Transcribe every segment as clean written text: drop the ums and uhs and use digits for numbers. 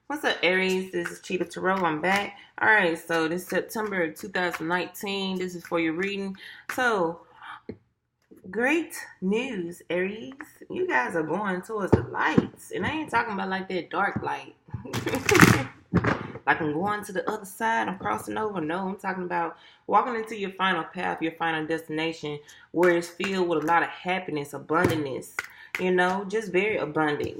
What's up, Aries? This is Cheetah Tarot. I'm back. All right, so this September 2019. This is for your reading. So, great news, Aries. You guys are going towards the lights. And I ain't talking about like that dark light. Like I'm going to the other side, I'm crossing over. No, I'm talking about walking into your final path, your final destination, where it's filled with a lot of happiness, abundance, just very abundant,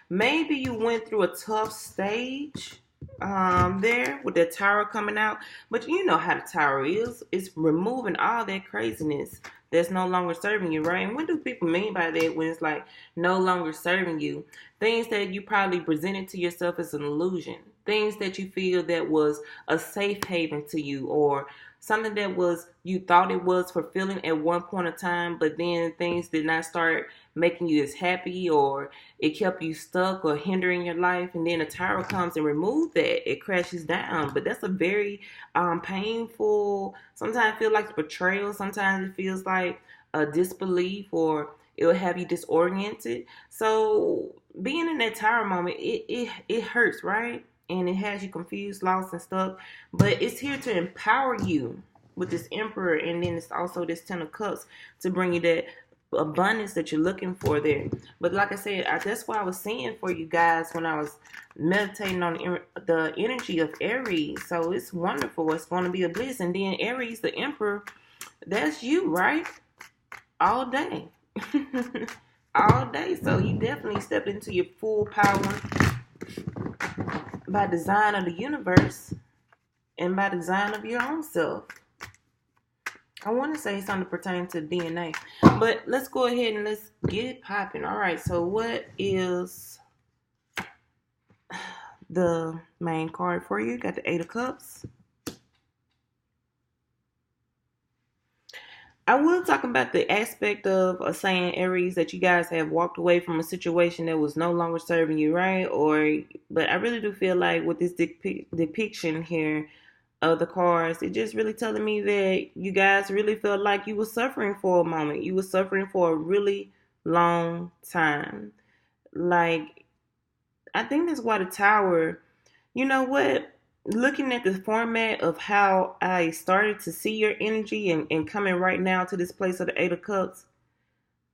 Maybe you went through a tough stage there with the tower coming out, but you know how the tower is. It's removing all that craziness that's no longer serving you, right? And what do people mean by that when it's like no longer serving you? Things that you probably presented to yourself as an illusion. Things that you feel that was a safe haven to you, or something that was you thought it was fulfilling at one point of time, but then things did not start making you as happy, or it kept you stuck or hindering your life, and then a tower comes and removes that. It crashes down. But that's a very painful, sometimes it feels like betrayal, sometimes it feels like a disbelief, or it will have you disoriented. So being in that tower moment, it hurts, right? And it has you confused, lost, and stuck. But it's here to empower you with this Emperor, and then it's also this Ten of Cups to bring you that abundance that you're looking for there. But like I said, that's what I was seeing for you guys when I was meditating on the energy of Aries. So it's wonderful. It's going to be a bliss. And then Aries, the Emperor, that's you, right? All day. All day. So you definitely stepped into your full power by design of the universe and by design of your own self. I want to say something pertaining to DNA, but let's go ahead and let's get it popping. All right, so what is the main card for you? Got the Eight of Cups. I will talk about the aspect of saying, Aries, that you guys have walked away from a situation that was no longer serving you, right? But I really do feel like with this depiction here of the cards, it just really telling me that you guys really felt like you were suffering for a moment. You were suffering for a really long time. Like, I think that's why the tower, you know what? Looking at the format of how I started to see your energy and coming right now to this place of the Eight of Cups,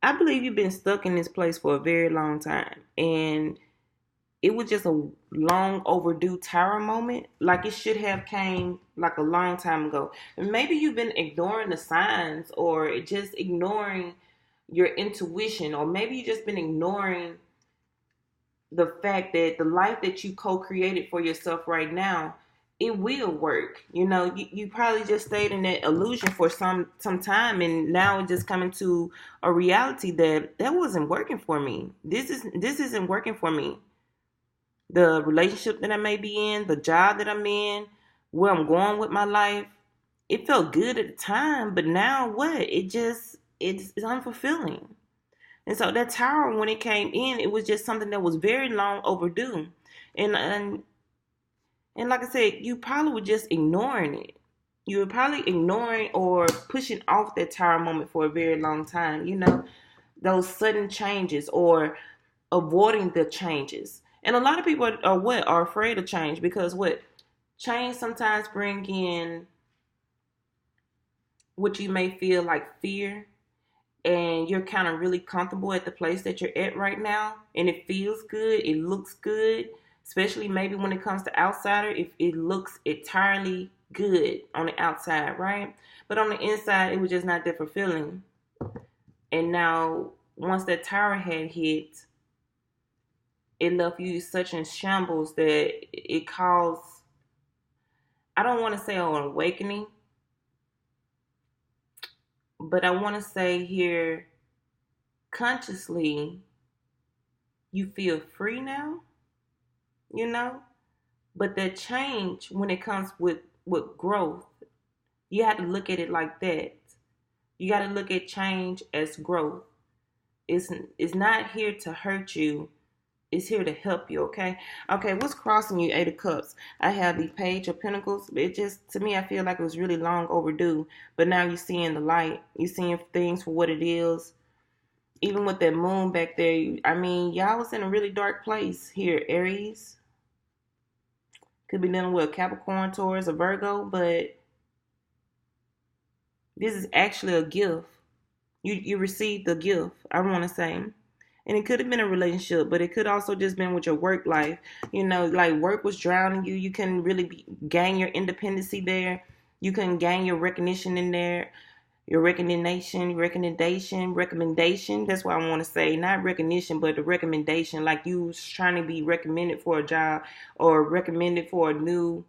I believe you've been stuck in this place for a very long time. And it was just a long overdue tower moment. Like it should have came like a long time ago. And maybe you've been ignoring the signs, or just ignoring your intuition, or maybe you've just been ignoring the fact that the life that you co-created for yourself right now, it will work. You probably just stayed in that illusion for some time, and now it's just coming to a reality that wasn't working for me. This isn't working for me. The relationship that I may be in, the job that I'm in, where I'm going with my life, it felt good at the time, but now what? It's unfulfilling. And so that tower, when it came in, it was just something that was very long overdue. And like I said, you probably were just ignoring it. You were probably ignoring or pushing off that tower moment for a very long time. Those sudden changes, or avoiding the changes. And a lot of people are afraid of change, because change sometimes bring in what you may feel like fear, and you're kind of really comfortable at the place that you're at right now, and it feels good, it looks good, especially maybe when it comes to outsider, if it looks entirely good on the outside, right? But on the inside, it was just not that fulfilling. And now, once that tower had hit, it left you such in shambles that it caused, I don't want to say an awakening, but I want to say here, consciously, you feel free now, you know? But that change, when it comes with growth, you have to look at it like that. You got to look at change as growth. It's not here to hurt you. It's here to help you, okay? Okay, what's crossing you, Eight of Cups? I have the Page of Pentacles. It just, to me, I feel like it was really long overdue. But now you're seeing the light. You're seeing things for what it is. Even with that moon back there, I mean, y'all was in a really dark place here, Aries. Could be dealing with a Capricorn, Taurus, or Virgo, but this is actually a gift. You received the gift, I want to say. And it could have been a relationship, but it could also just been with your work life. You know, like work was drowning you. You couldn't really gain your independency there. You couldn't gain your recognition in there. Your recommendation. That's what I want to say. Not recognition, but the recommendation. Like you was trying to be recommended for a job or recommended for a new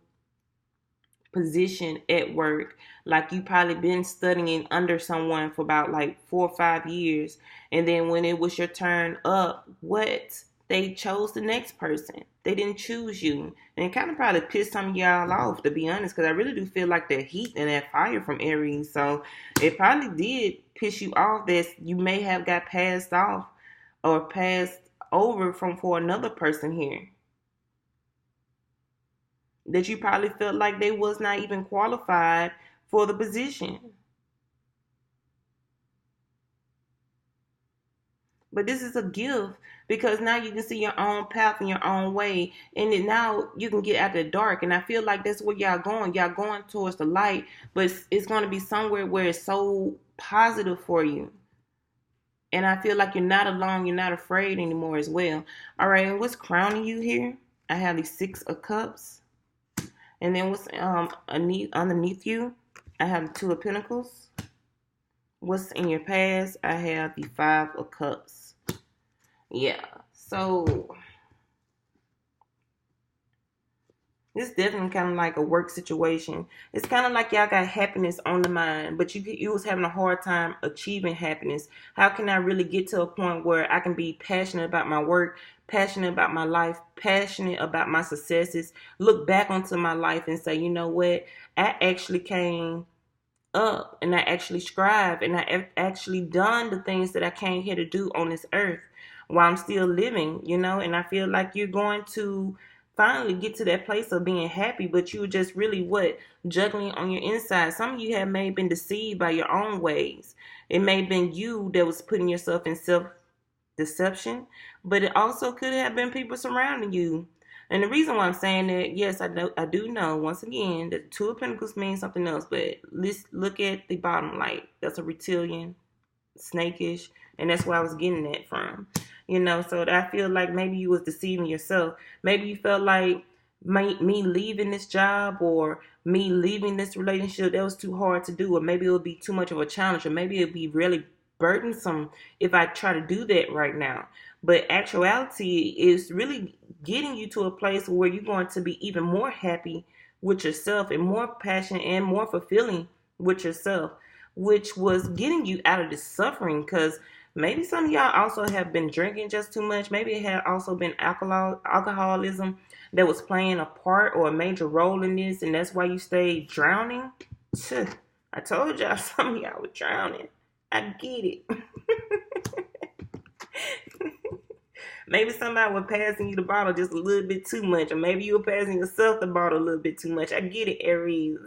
position at work. Like you probably been studying under someone for about like 4 or 5 years, and then when it was your turn up, they chose the next person. They didn't choose you, and it kind of probably pissed some of y'all off, to be honest, because I really do feel like that heat and that fire from Aries. So it probably did piss you off that you may have got passed off or passed over for another person here, that you probably felt like they was not even qualified for the position. But this is a gift, because now you can see your own path and your own way, and then now you can get out of the dark. And I feel like that's where y'all going. Y'all going towards the light, but it's going to be somewhere where it's so positive for you. And I feel like you're not alone. You're not afraid anymore as well. All right, and what's crowning you here? I have the 6 of Cups. And then what's underneath you? I have the 2 of Pentacles. What's in your past? I have the 5 of Cups. Yeah. So this is definitely kind of like a work situation. It's kind of like y'all got happiness on the mind, but you was having a hard time achieving happiness. How can I really get to a point where I can be passionate about my work, passionate about my life, passionate about my successes, look back onto my life and say, you know what, I actually came up and I actually strive and I actually done the things that I came here to do on this earth while I'm still living, you know. And I feel like you're going to finally get to that place of being happy, but you were just really juggling on your inside. Some of you may have been deceived by your own ways. It may have been you that was putting yourself in self-deception, but it also could have been people surrounding you. And the reason why I'm saying that, yes, I do know, once again, that the 2 of Pentacles means something else, but let's look at the bottom light. That's a reptilian, snakish, and that's where I was getting that from. You know, so I feel like maybe you was deceiving yourself. Maybe you felt like me leaving this job or me leaving this relationship, that was too hard to do, or maybe it would be too much of a challenge, or maybe it would be really burdensome if I try to do that right now. But actuality is really getting you to a place where you're going to be even more happy with yourself and more passionate and more fulfilling with yourself, which was getting you out of this suffering. Because maybe some of y'all also have been drinking just too much. Maybe it had also been alcoholism that was playing a part or a major role in this, and that's why you stayed drowning. I told y'all some of y'all were drowning. I get it. Maybe somebody was passing you the bottle just a little bit too much, or maybe you were passing yourself the bottle a little bit too much. I get it, Aries.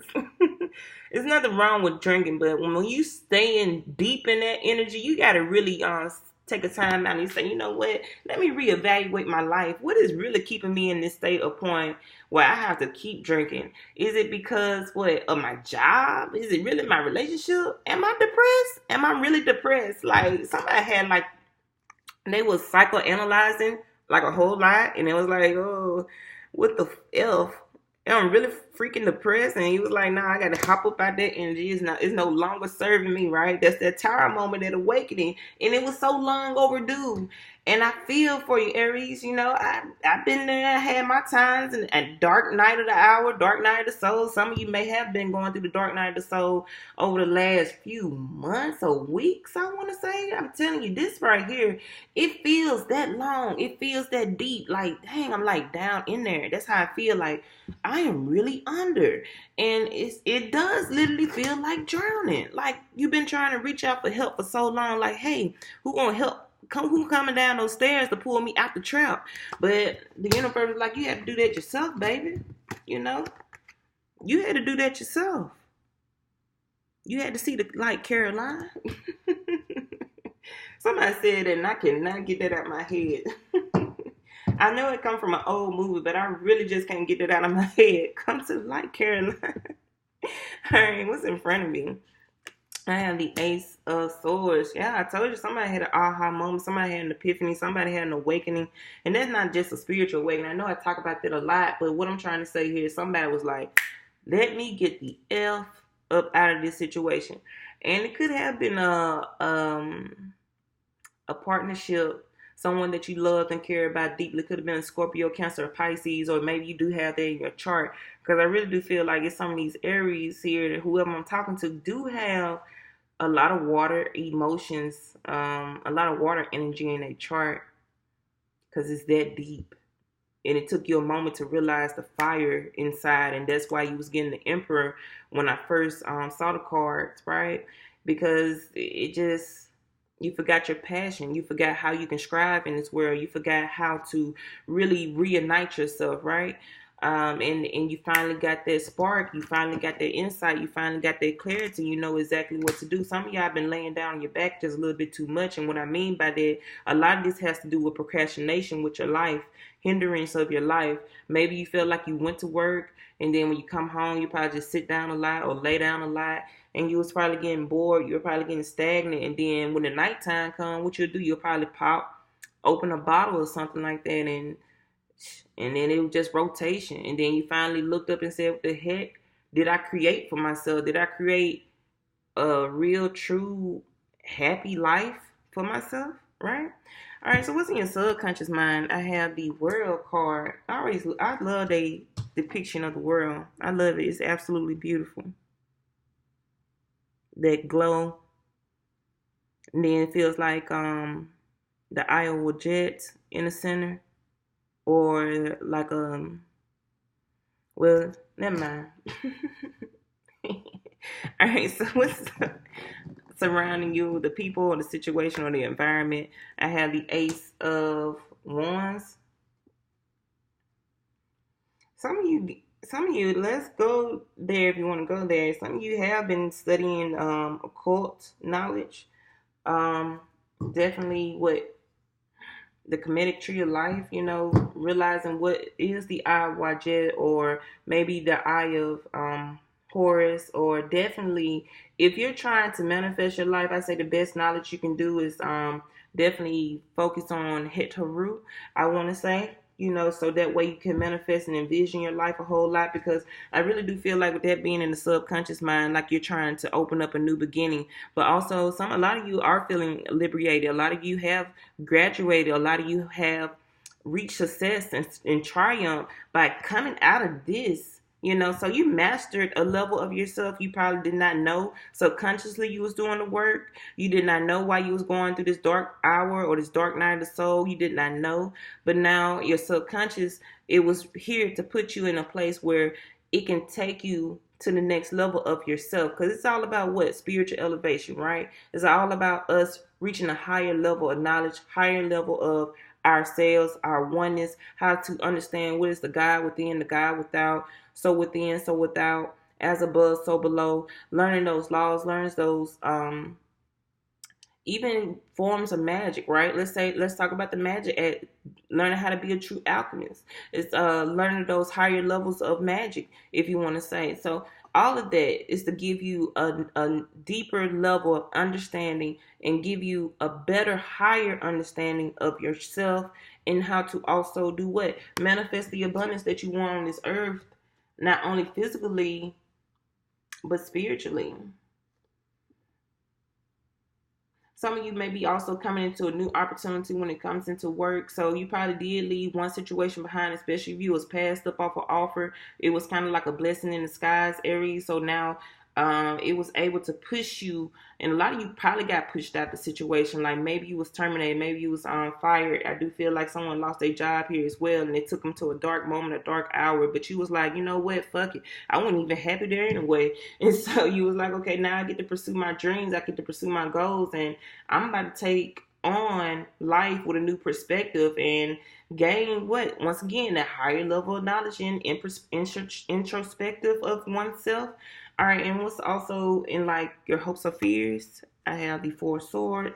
There's nothing wrong with drinking, but when you stay in deep in that energy, you got to really take a time out and say, you know what, let me reevaluate my life. What is really keeping me in this state of point where I have to keep drinking? Is it because of my job? Is it really my relationship? Am I depressed? Am I really depressed? Like somebody had they was psychoanalyzing like a whole lot, and it was like, oh, what the F? I'm really freaking depressed. And he was like, nah, I gotta hop up out that energy. It's no longer serving me, right? That's that Tower moment, that awakening. And it was so long overdue. And I feel for you, Aries. You know, I've been there. I had my times, and dark night of the hour, dark night of the soul. Some of you may have been going through the dark night of the soul over the last few months or weeks, I want to say. I'm telling you, this right here, it feels that long. It feels that deep. Like, dang, I'm like down in there. That's how I feel. Like, I am really under. And it does literally feel like drowning. Like, you've been trying to reach out for help for so long. Like, hey, who gonna help? Who coming down those stairs to pull me out the trap? But the universe is like, you had to do that yourself, baby. You know? You had to do that yourself. You had to see the light, Caroline. Somebody said that, and I cannot get that out of my head. I know it come from an old movie, but I really just can't get it out of my head. Come to the light, Caroline. All right, what's in front of me? I have the Ace of Swords. Yeah, I told you somebody had an aha moment. Somebody had an epiphany. Somebody had an awakening. And that's not just a spiritual awakening. I know I talk about that a lot, but what I'm trying to say here is somebody was like, let me get the F up out of this situation. And it could have been a partnership, someone that you loved and care about deeply. Could have been a Scorpio, Cancer, or Pisces, or maybe you do have that in your chart. Because I really do feel like it's some of these Aries here, whoever I'm talking to, do have a lot of water emotions, a lot of water energy in a chart because it's that deep. And it took you a moment to realize the fire inside, and that's why you was getting the Emperor when I first saw the cards, right? Because it just, you forgot your passion. You forgot how you can strive in this world. You forgot how to really reunite yourself, right? And you finally got that spark. You finally got that insight. You finally got that clarity. You know exactly what to do. Some of y'all been laying down on your back just a little bit too much. And what I mean by that, a lot of this has to do with procrastination with your life, hindrance of your life. Maybe you feel like you went to work, and then when you come home, you probably just sit down a lot or lay down a lot, and you was probably getting bored. You're probably getting stagnant. And then when the nighttime comes, what you'll do, you'll probably open a bottle or something like that, and then it was just rotation. And then you finally looked up and said, what the heck did I create for myself? Did I create a real, true, happy life for myself? Right? All right, so what's in your subconscious mind? I have the World card. I love the depiction of the world. I love it. It's absolutely beautiful. That glow. And then it feels like the Iowa Jets in the center. Or like well, never mind. All right, so what's surrounding you, the people or the situation or the environment? I have the Ace of Wands. Some of you, let's go there if you want to go there. Some of you have been studying occult knowledge. Um, Definitely what the Kemetic tree of life, you know, realizing what is the eye of Wajet, or maybe the eye of Horus, or definitely if you're trying to manifest your life, I say the best knowledge you can do is definitely focus on thru, I want to say, you know, so that way you can manifest and envision your life a whole lot. Because I really do feel like with that being in the subconscious mind, like you're trying to open up a new beginning. But also a lot of you are feeling liberated. A lot of you have graduated. A lot of you have reached success and triumph by coming out of this. You know, so you mastered a level of yourself you probably did not know. Subconsciously, you was doing the work. You did not know why you was going through this dark hour or this dark night of the soul. You did not know. But now your subconscious, it was here to put you in a place where it can take you to the next level of yourself. Because it's all about what? Spiritual elevation, right? It's all about us reaching a higher level of knowledge, higher level of ourselves, our oneness, how to understand what is the God within, the God without, so within, so without, as above, so below, learning those laws, learns those even forms of magic, right? Let's talk about the magic at learning how to be a true alchemist. It's learning those higher levels of magic, if you want to say. So all of that is to give you a deeper level of understanding and give you a better, higher understanding of yourself, and how to also do what? Manifest the abundance that you want on this earth, not only physically, but spiritually. Some of you may be also coming into a new opportunity when it comes into work. So you probably did leave one situation behind, especially if you was passed up off an offer. It was kind of like a blessing in disguise, Aries. So now it was able to push you, and a lot of you probably got pushed out the situation. Like maybe you was terminated, maybe you was fired. I do feel like someone lost their job here as well, and it took them to a dark moment, a dark hour. But you was like, you know what, fuck it, I wasn't even happy there anyway. And so you was like, okay, now I get to pursue my dreams, I get to pursue my goals, and I'm about to take on life with a new perspective and gain what? Once again, that higher level of knowledge and introspective of oneself. All right, and what's also in like your hopes or fears? I have the Four Swords.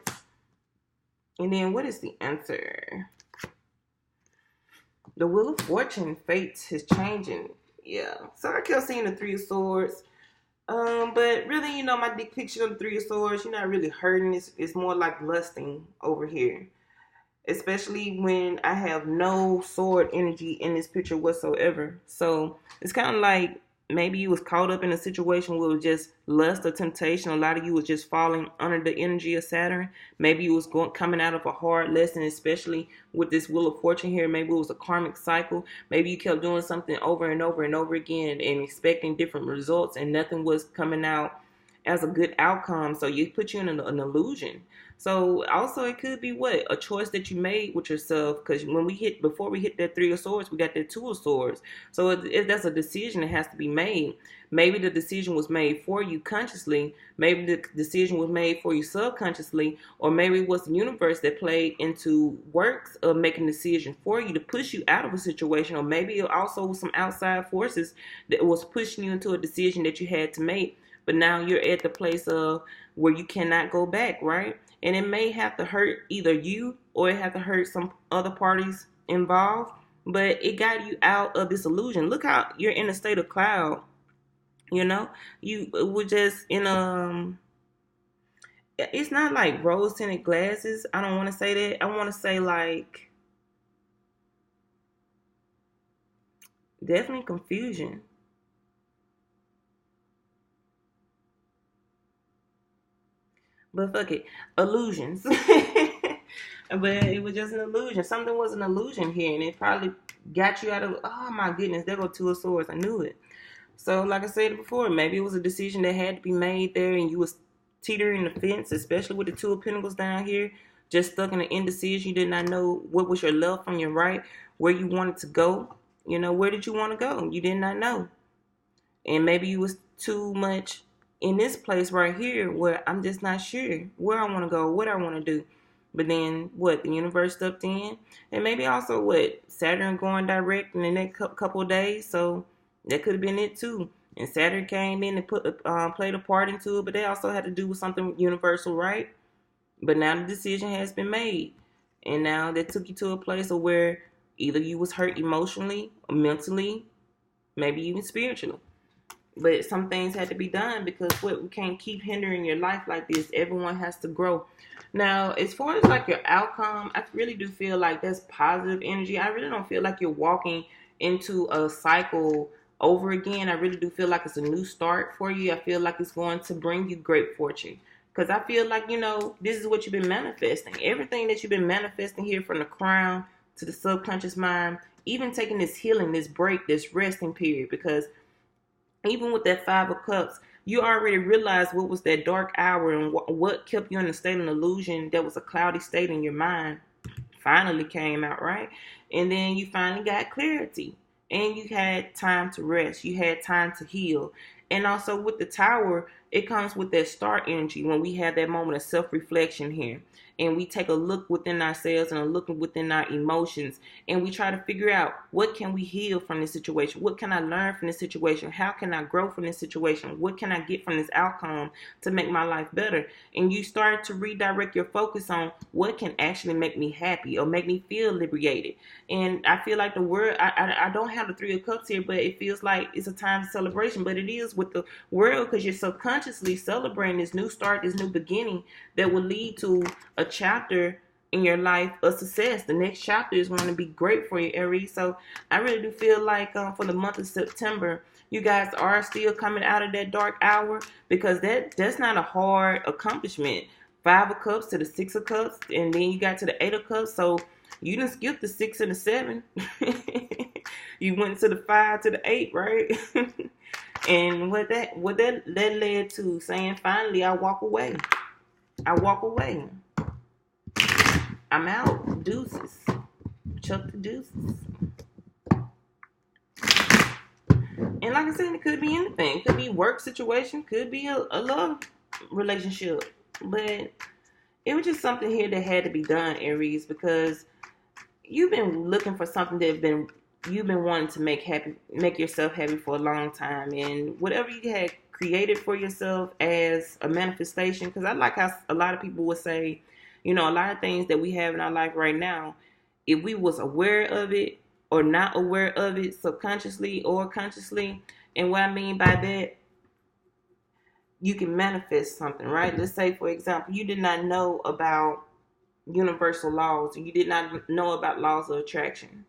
And then what is the answer? The Wheel of Fortune, fate is changing. Yeah. So I kept seeing the Three of Swords. But really, my depiction of the Three of Swords, you're not really hurting. It's more like lusting over here. Especially when I have no sword energy in this picture whatsoever. So it's kind of like maybe you was caught up in a situation where it was just lust or temptation. A lot of you was just falling under the energy of Saturn. Maybe you was coming out of a hard lesson, especially with this Wheel of Fortune here. Maybe it was a karmic cycle. Maybe you kept doing something over and over and over again and expecting different results, and nothing was coming out as a good outcome. So you put you in an illusion. So also it could be a choice that you made with yourself, because before we hit that Three of Swords, we got that Two of Swords. So if that's a decision that has to be made. Maybe the decision was made for you consciously, maybe the decision was made for you subconsciously, or maybe it was the universe that played into works of making a decision for you to push you out of a situation, or maybe it also was some outside forces that was pushing you into a decision that you had to make. But now you're at the place of where you cannot go back, right? And it may have to hurt either you or it have to hurt some other parties involved, but it got you out of this illusion. Look how you're in a state of cloud. You were just in it's not like rose tinted glasses. I don't want to say that. I want to say like definitely confusion. But fuck it, illusions. But it was just an illusion. Something was an illusion here, and it probably got you out of. Oh my goodness, there go Two of Swords. I knew it. So, like I said before, maybe it was a decision that had to be made there, and you was teetering the fence, especially with the Two of Pentacles down here, just stuck in an indecision. You did not know what was your left from your right, where you wanted to go. Where did you want to go? You did not know, and maybe you was too much in this place right here where I'm just not sure where I want to go, what I want to do. But then the universe stepped in, and maybe also Saturn going direct in the next couple of days. So that could have been it too. And Saturn came in and played a part into it, but they also had to do with something universal, right? But now the decision has been made, and now that took you to a place of where either you was hurt emotionally or mentally, maybe even spiritually. But some things had to be done because we can't keep hindering your life like this. Everyone has to grow. Now, as far as like your outcome, I really do feel like that's positive energy. I really don't feel like you're walking into a cycle over again. I really do feel like it's a new start for you. I feel like it's going to bring you great fortune. Because I feel like, this is what you've been manifesting. Everything that you've been manifesting here, from the crown to the subconscious mind, even taking this healing, this break, this resting period. Because even with that Five of Cups, you already realized what was that dark hour and what kept you in a state of illusion that was a cloudy state in your mind finally came out, right? And then you finally got clarity, and you had time to rest. You had time to heal. And also with the Tower, it comes with that star energy when we have that moment of self-reflection here. And we take a look within ourselves and a look within our emotions, and we try to figure out, what can we heal from this situation? What can I learn from this situation? How can I grow from this situation? What can I get from this outcome to make my life better? And you start to redirect your focus on what can actually make me happy or make me feel liberated. And I feel like the world, I don't have the Three of Cups here, but it feels like it's a time of celebration. But it is with the world, because you're subconsciously celebrating this new start, this new beginning that will lead to a chapter in your life of success. The next chapter is going to be great for you, Aries. So I really do feel like for the month of September, you guys are still coming out of that dark hour, because that's not a hard accomplishment. Five of Cups to the Six of Cups, and then you got to the Eight of Cups. So you didn't skip the 6 and the 7. You went to the 5 to the 8, right? And what that led to saying, finally, I walk away. I walk away. I'm out. Deuces. Chuck the deuces. And like I said, it could be anything. It could be work situation. Could be a love relationship. But it was just something here that had to be done, Aries, because you've been looking for something that you've been wanting to make yourself happy for a long time. And whatever you had created for yourself as a manifestation, because I like how a lot of people would say, a lot of things that we have in our life right now, if we was aware of it or not aware of it subconsciously or consciously. And what I mean by that, you can manifest something, right? Let's say, for example, you did not know about universal laws, you did not know about laws of attraction.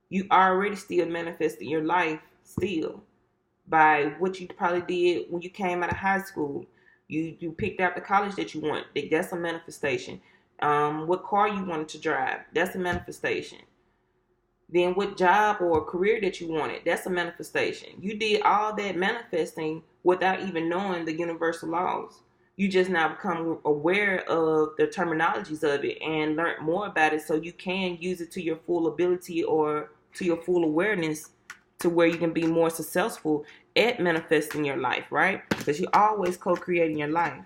You already still manifested your life still by what you probably did when you came out of high school. You picked out the college that you want. That's a manifestation. What car you wanted to drive, that's a manifestation. Then what job or career that you wanted, that's a manifestation. You did all that manifesting without even knowing the universal laws. You just now become aware of the terminologies of it and learn more about it so you can use it to your full ability or to your full awareness to where you can be more successful at manifesting your life, right? Because you're always co-creating your life.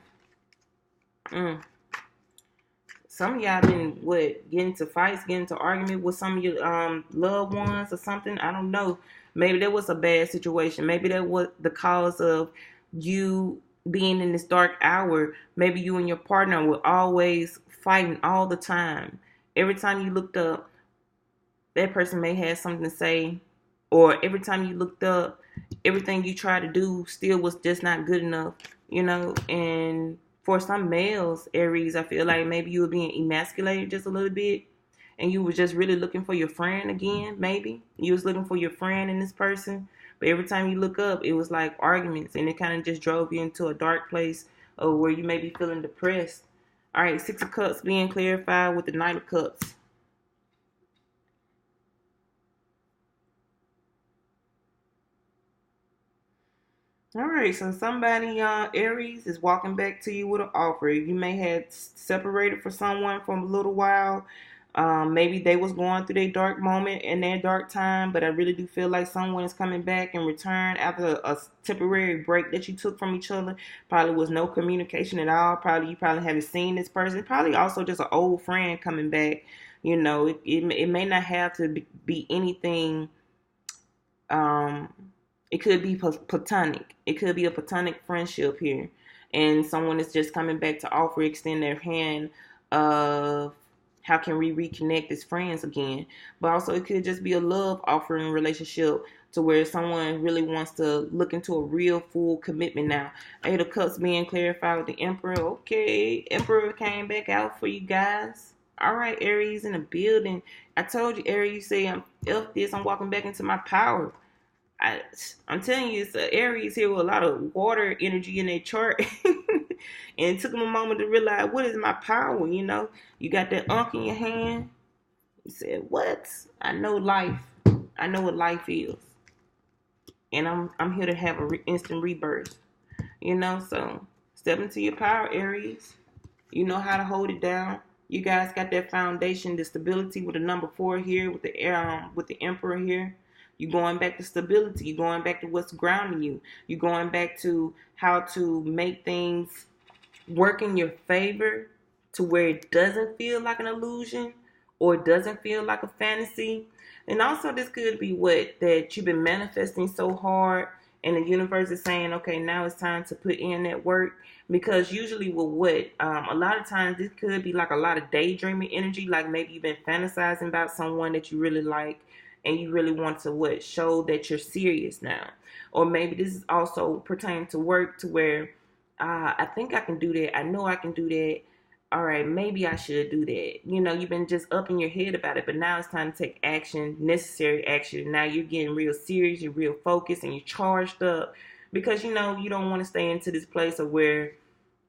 Some of y'all been getting into fights, getting into argument with some of your loved ones or something. I don't know. Maybe that was a bad situation. Maybe that was the cause of you being in this dark hour. Maybe you and your partner were always fighting all the time. Every time you looked up, that person may have something to say, or every time you looked up, everything you tried to do still was just not good enough, and for some males, Aries, I feel like maybe you were being emasculated just a little bit and you were just really looking for your friend again, maybe. You was looking for your friend in this person, but every time you look up, it was like arguments and it kind of just drove you into a dark place where you may be feeling depressed. All right, Six of Cups being clarified with the Knight of Cups. All right, so somebody, Aries, is walking back to you with an offer. You may have separated from someone for a little while. Maybe they was going through their dark moment and their dark time, but I really do feel like someone is coming back in return after a temporary break that you took from each other. Probably was no communication at all. You probably haven't seen this person. Probably also just an old friend coming back. It may not have to be anything. It could be platonic. It could be a platonic friendship here. And someone is just coming back to offer, extend their hand of how can we reconnect as friends again. But also it could just be a love offering relationship to where someone really wants to look into a real full commitment now. Eight of Cups being clarified with the Emperor. Okay, Emperor came back out for you guys. All right, Aries in the building. I told you, Aries, you say, I'm walking back into my power. I'm telling you, it's Aries here with a lot of water energy in their chart. And it took them a moment to realize, what is my power, You got that unk in your hand. You said, what? I know life. I know what life is. And I'm here to have an instant rebirth. So step into your power, Aries. You know how to hold it down. You guys got that foundation, the stability with the number 4 here, with the Emperor here. You're going back to stability. You're going back to what's grounding you. You're going back to how to make things work in your favor to where it doesn't feel like an illusion or it doesn't feel like a fantasy. And also this could be that you've been manifesting so hard and the universe is saying, okay, now it's time to put in that work. Because usually with a lot of times this could be like a lot of daydreaming energy. Like maybe you've been fantasizing about someone that you really like and you really want to show that you're serious now. Or maybe this is also pertaining to work to where I think I can do that. I know I can do that. All right, maybe I should do that. You've been just up in your head about it, but now it's time to take action, necessary action. Now you're getting real serious, you're real focused, and you're charged up because you don't want to stay into this place of where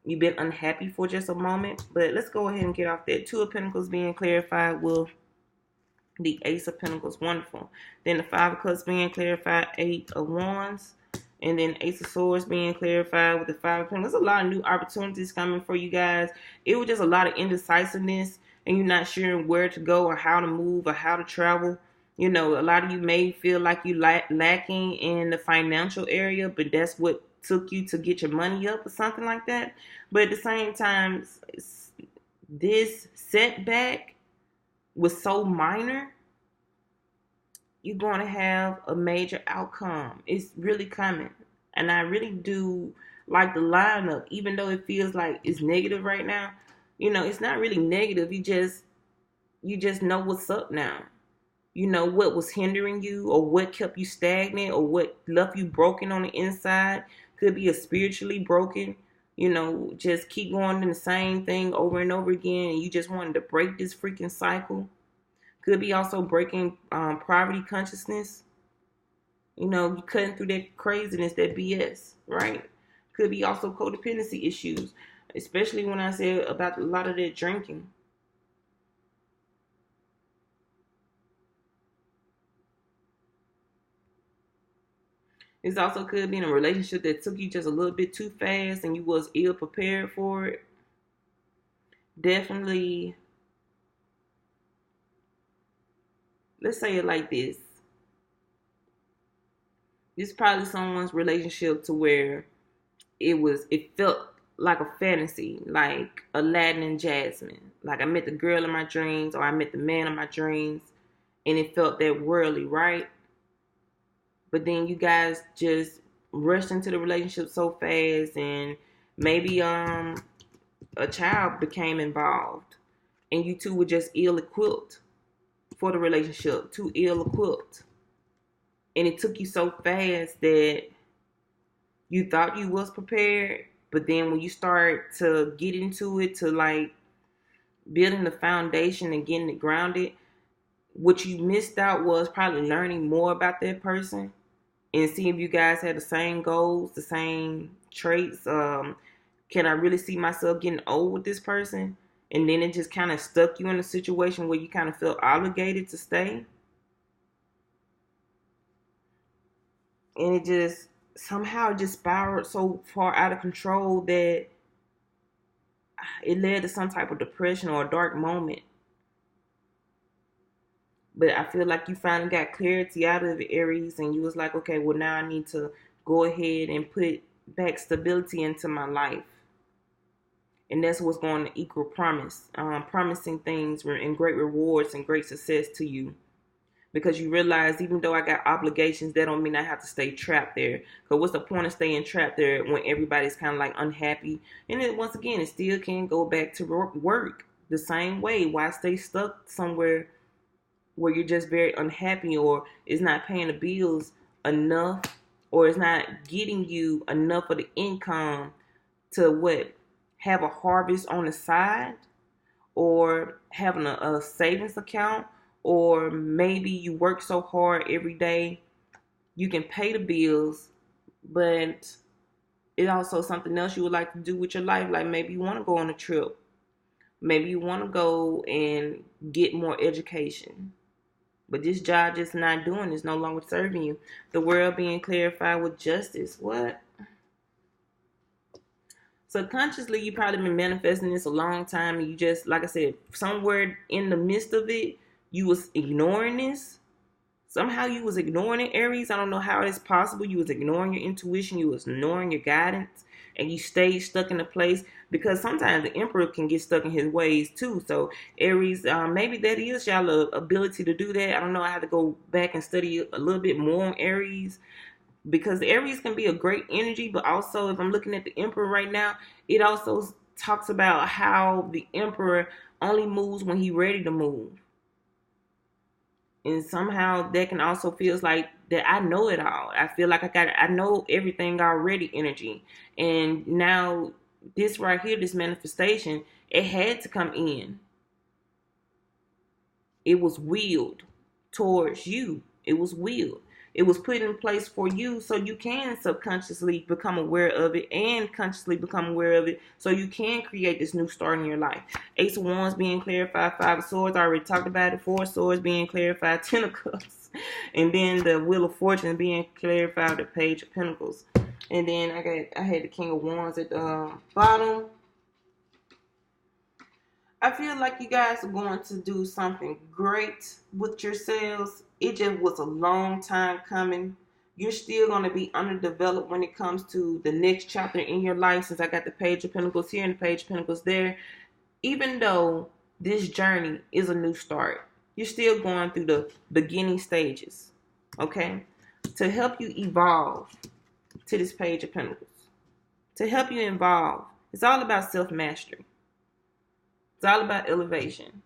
you've been unhappy for just a moment. But let's go ahead and get off that. Two of Pentacles being clarified with the Ace of Pentacles. Wonderful. Then the Five of Cups being clarified, Eight of Wands. And then Ace of Swords being clarified with the Five of Pentacles. There's a lot of new opportunities coming for you guys. It was just a lot of indecisiveness and you're not sure where to go or how to move or how to travel. A lot of you may feel like you lacking in the financial area, but that's what took you to get your money up or something like that. But at the same time, this setback was so minor, you're going to have a major outcome. It's really coming. And I really do like the lineup, even though it feels like it's negative right now. It's not really negative. You just know what's up now. you know, what was hindering you or what kept you stagnant or what left you broken on the inside. Could be a spiritually broken, you know, just keep going in the same thing over and over again and you just wanted to break this freaking cycle. Could be also breaking poverty consciousness. You know, you cutting through that craziness, that BS, right? Could be also codependency issues, especially when I said about a lot of that drinking. This also could be in a relationship that took you just a little bit too fast and you was ill prepared for it. Definitely, let's say it like this. This is probably someone's relationship to where it felt like a fantasy, like Aladdin and Jasmine. Like I met the girl in my dreams or I met the man of my dreams and it felt that worldly, right? But then you guys just rushed into the relationship so fast and maybe a child became involved and you two were just ill equipped for the relationship, too ill equipped. And it took you so fast that you thought you was prepared, but then when you start to get into it, to like building the foundation and getting it grounded, what you missed out was probably learning more about that person and see if you guys had the same goals, the same traits. Can I really see myself getting old with this person? And then it just kind of stuck you in a situation where you kind of felt obligated to stay. And it just somehow just spiraled so far out of control that it led to some type of depression or a dark moment. But I feel like you finally got clarity out of it, Aries, and you was like, okay, well, now I need to go ahead and put back stability into my life. And that's what's going to equal promise. Promising things and great rewards and great success to you. Because you realize even though I got obligations, that don't mean I have to stay trapped there. Because what's the point of staying trapped there when everybody's kind of like unhappy? And then once again, it still can't go back to work the same way. Why stay stuck somewhere where you're just very unhappy or is not paying the bills enough or is not getting you enough of the income to what? Have a harvest on the side or having a savings account, or maybe you work so hard every day you can pay the bills, but it also something else you would like to do with your life. Like maybe you want to go on a trip, maybe you want to go and get more education, but this job just not doing is no longer serving you. The world being clarified with justice. What? Subconsciously, you probably been manifesting this a long time, and you just, like I said, somewhere in the midst of it, you was ignoring this. Somehow you was ignoring it, Aries. I don't know how it is possible. You was ignoring your intuition. You was ignoring your guidance, and you stayed stuck in a place because sometimes the emperor can get stuck in his ways too. So Aries, maybe that is y'all ability to do that. I don't know. I have to go back and study a little bit more on Aries, because Aries can be a great energy, but also if I'm looking at the Emperor right now, it also talks about how the Emperor only moves when he's ready to move. And somehow that can also feels like that I know it all. I feel like I know everything already energy. And now this right here, this manifestation, it had to come in. It was willed towards you. It was willed. It was put in place for you so you can subconsciously become aware of it and consciously become aware of it so you can create this new start in your life. Ace of Wands being clarified, Five of Swords, I already talked about it. Four of Swords being clarified, Ten of Cups. And then the Wheel of Fortune being clarified, the Page of Pentacles. And then I had the King of Wands at the bottom. I feel like you guys are going to do something great with yourselves. It just was a long time coming. You're still going to be underdeveloped when it comes to the next chapter in your life, since I got the Page of Pentacles here and the Page of Pentacles there. Even though this journey is a new start, you're still going through the beginning stages, okay? To help you evolve to this Page of Pentacles, to help you evolve, it's all about self-mastery. It's all about elevation.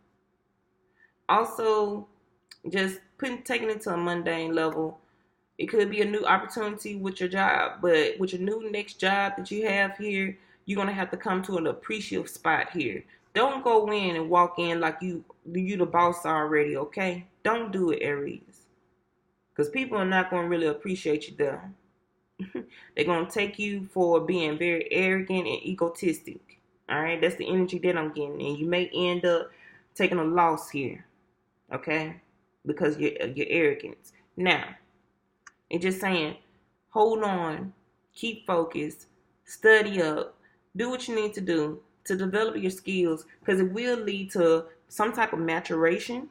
Also, just taking it to a mundane level. It could be a new opportunity with your job, but with your new next job that you have here, you're gonna have to come to an appreciative spot here. Don't go in and walk in like you the boss already, okay? Don't do it, Aries, because people are not gonna really appreciate you there. They're gonna take you for being very arrogant and egotistic. All right, that's the energy that I'm getting, and you may end up taking a loss here, okay, because your arrogance. Now, and just saying, hold on, keep focused, study up, do what you need to do to develop your skills, because it will lead to some type of maturation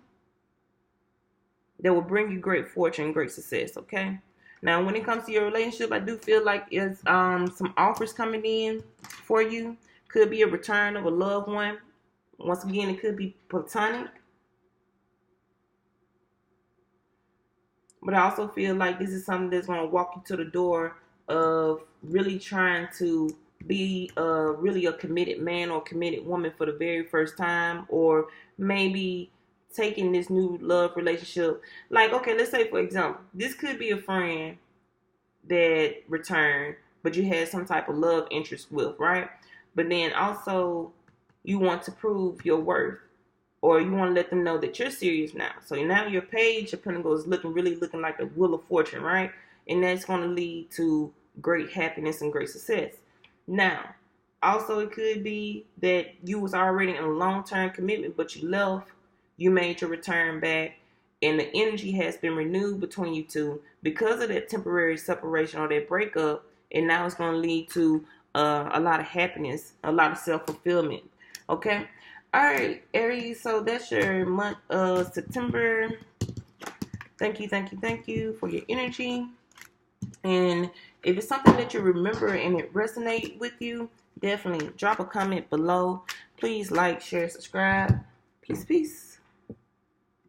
that will bring you great fortune, great success, okay? Now, when it comes to your relationship, I do feel like it's some offers coming in for you. Could be a return of a loved one. Once again, it could be platonic. But I also feel like this is something that's going to walk you to the door of really trying to be really a committed man or committed woman for the very first time, or maybe taking this new love relationship. Like, okay, let's say, for example, this could be a friend that returned, but you had some type of love interest with, right? But then also you want to prove your worth, or you want to let them know that you're serious now. So now your page, your pentacle is looking like the wheel of fortune, right? And that's going to lead to great happiness and great success. Now, also it could be that you was already in a long-term commitment, but you left, you made your return back, and the energy has been renewed between you two because of that temporary separation or that breakup, and now it's going to lead to a lot of happiness, a lot of self-fulfillment, okay? All right, Aries, so that's your month of September. Thank you for your energy. And if it's something that you remember and it resonates with you, definitely drop a comment below. Please like, share, subscribe. Peace, peace.